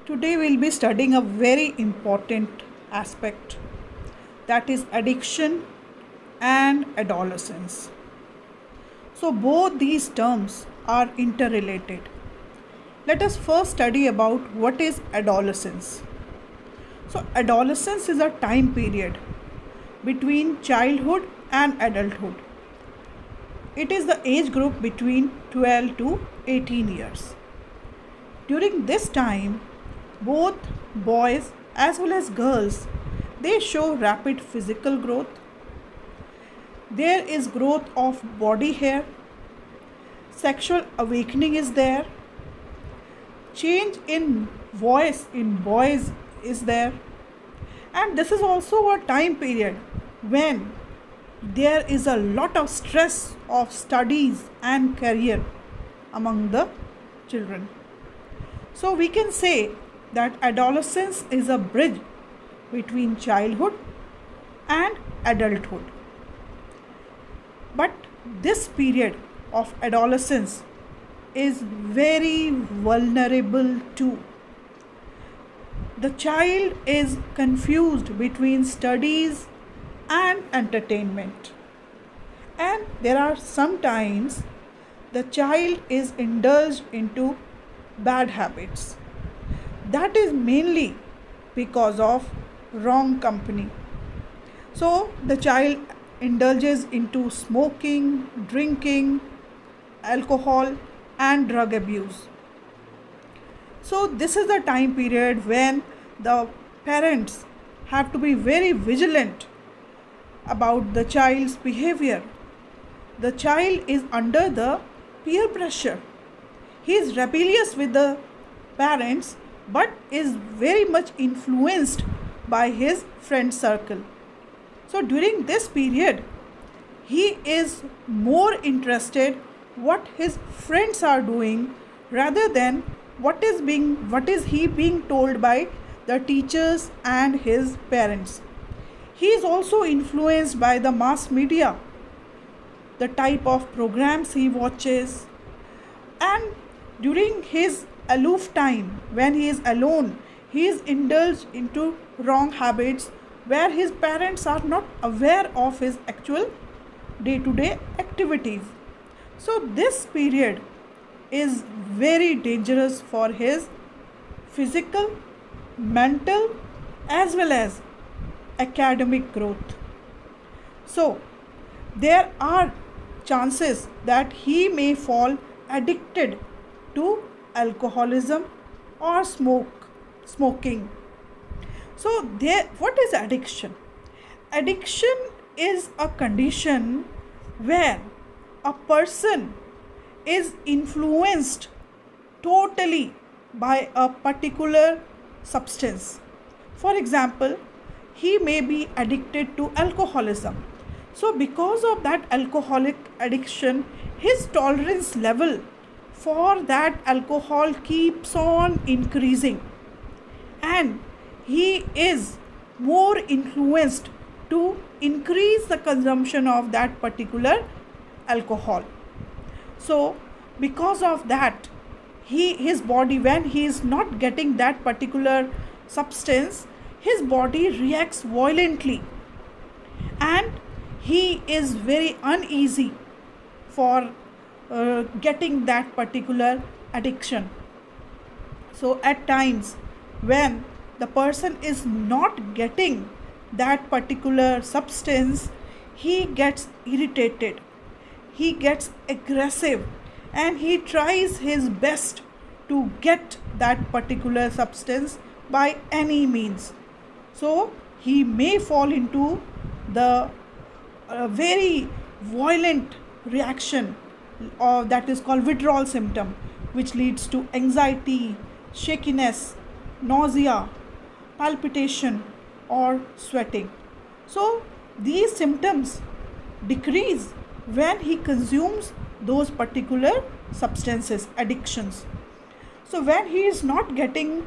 Today we'll be studying a very important aspect, that is addiction and adolescence. So both these terms are interrelated. Let us first study about what is adolescence. So adolescence is a time period between childhood and adulthood. It is the age group between 12 to 18 years. During this time, both boys as well as girls, they show rapid physical growth. There is growth of body hair, sexual awakening is there, change in voice in boys is there, and this is also a time period when there is a lot of stress of studies and career among the children. So we can say that adolescence is a bridge between childhood and adulthood. But this period of adolescence is very vulnerable too. The child is confused between studies and entertainment. And there are sometimes the child is indulged into bad habits. That is mainly because of wrong company. So the child indulges into smoking, drinking, alcohol and drug abuse. So this is the time period when the parents have to be very vigilant about the child's behavior. The child is under the peer pressure. He is rebellious with the parents but is very much influenced by his friend circle. So during this period, he is more interested what his friends are doing rather than what is he being told by the teachers and his parents. He is also influenced by the mass media, the type of programs he watches, and during his aloof time, when he is alone, he is indulged into wrong habits where his parents are not aware of his actual day-to-day activities. So this period is very dangerous for his physical, mental as well as academic growth. So there are chances that he may fall addicted to alcoholism or smoking. So what is addiction? Addiction is a condition where a person is influenced totally by a particular substance. For example, he may be addicted to alcoholism. So because of that alcoholic addiction, his tolerance level for that alcohol keeps on increasing and he is more influenced to increase the consumption of that particular alcohol. So because of that, his body, when he is not getting that particular substance, his body reacts violently and he is very uneasy for getting that particular addiction. So at times when the person is not getting that particular substance, he gets irritated, he gets aggressive and he tries his best to get that particular substance by any means. So he may fall into the very violent reaction that is called withdrawal symptom, which leads to anxiety, shakiness, nausea, palpitation or sweating. So these symptoms decrease when he consumes those particular substances, addictions. So when he is not getting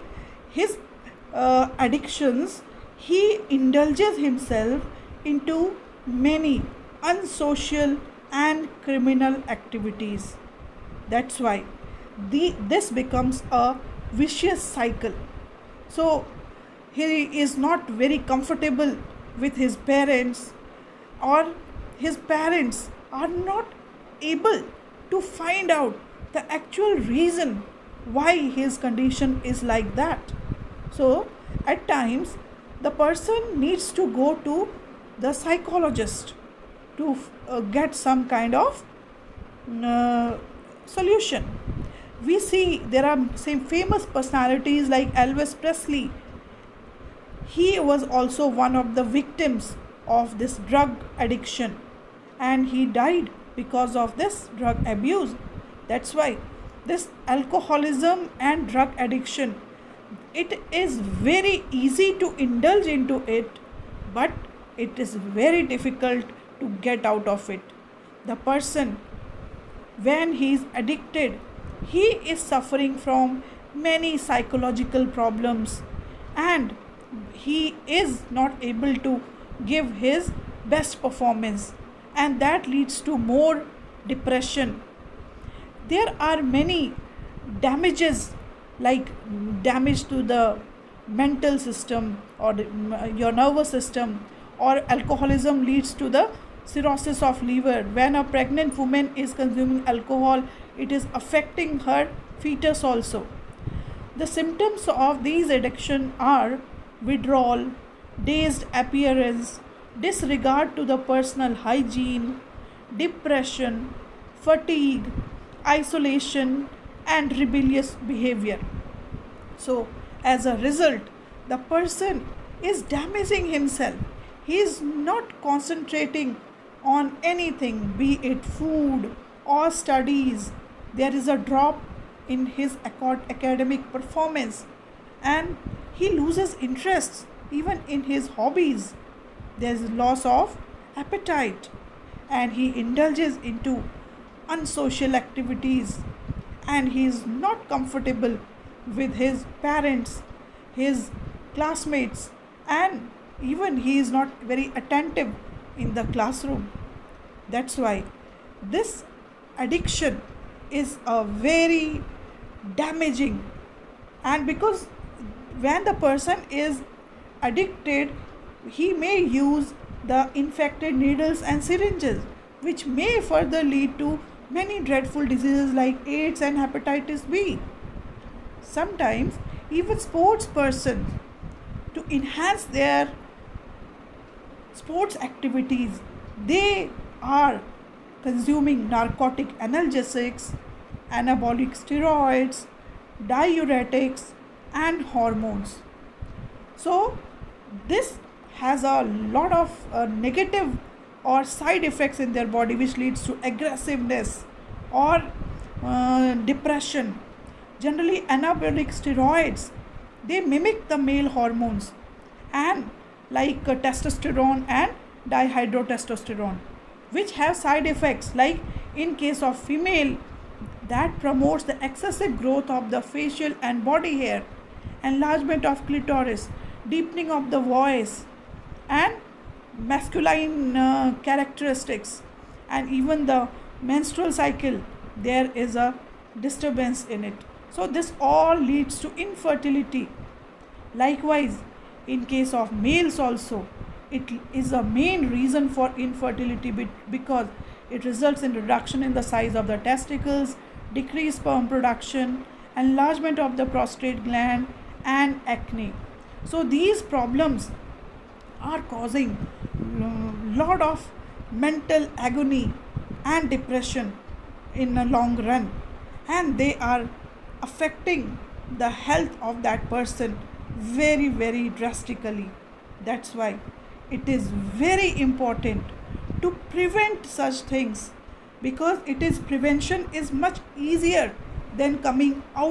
his addictions, he indulges himself into many unsocial and criminal activities. That's why this becomes a vicious cycle So he is not very comfortable with his parents, or his parents are not able to find out the actual reason why his condition is like that. So at times the person needs to go to the psychologist to get some kind of solution. We see there are some famous personalities like Elvis Presley. He was also one of the victims of this drug addiction, and he died because of this drug abuse. That's why this alcoholism and drug addiction, it is very easy to indulge into it, but it is very difficult to get out of it. The person, when he is addicted, he is suffering from many psychological problems, and he is not able to give his best performance, and that leads to more depression. There are many damages, like damage to the mental system or your nervous system, or alcoholism leads to the cirrhosis of liver. When a pregnant woman is consuming alcohol, it is affecting her fetus also. The symptoms of these addiction are withdrawal, dazed appearance, disregard to the personal hygiene, depression, fatigue, isolation, and rebellious behavior. So as a result, the person is damaging himself. He is not concentrating on anything, be it food or studies. There is a drop in his academic performance, and he loses interest even in his hobbies. There is loss of appetite, and he indulges into unsocial activities, and he is not comfortable with his parents, his classmates, and even he is not very attentive in the classroom. That's why this addiction is a very damaging, and because when the person is addicted, he may use the infected needles and syringes, which may further lead to many dreadful diseases like AIDS and hepatitis B. Sometimes even sports persons, to enhance their sports activities, they are consuming narcotic analgesics, anabolic steroids, diuretics, and hormones. So this has a lot of negative or side effects in their body, which leads to aggressiveness or depression. Generally anabolic steroids, they mimic the male hormones, and like testosterone and dihydrotestosterone, which have side effects, like in case of female, that promotes the excessive growth of the facial and body hair, enlargement of clitoris, deepening of the voice, and masculine characteristics, and even the menstrual cycle, there is a disturbance in it. So this all leads to infertility. Likewise, in case of males also, it is a main reason for infertility, because it results in reduction in the size of the testicles, decreased sperm production, enlargement of the prostate gland, and acne. So these problems are causing lot of mental agony and depression in a long run, and they are affecting the health of that person very, very drastically. That's why it is very important to prevent such things, because prevention is much easier than coming out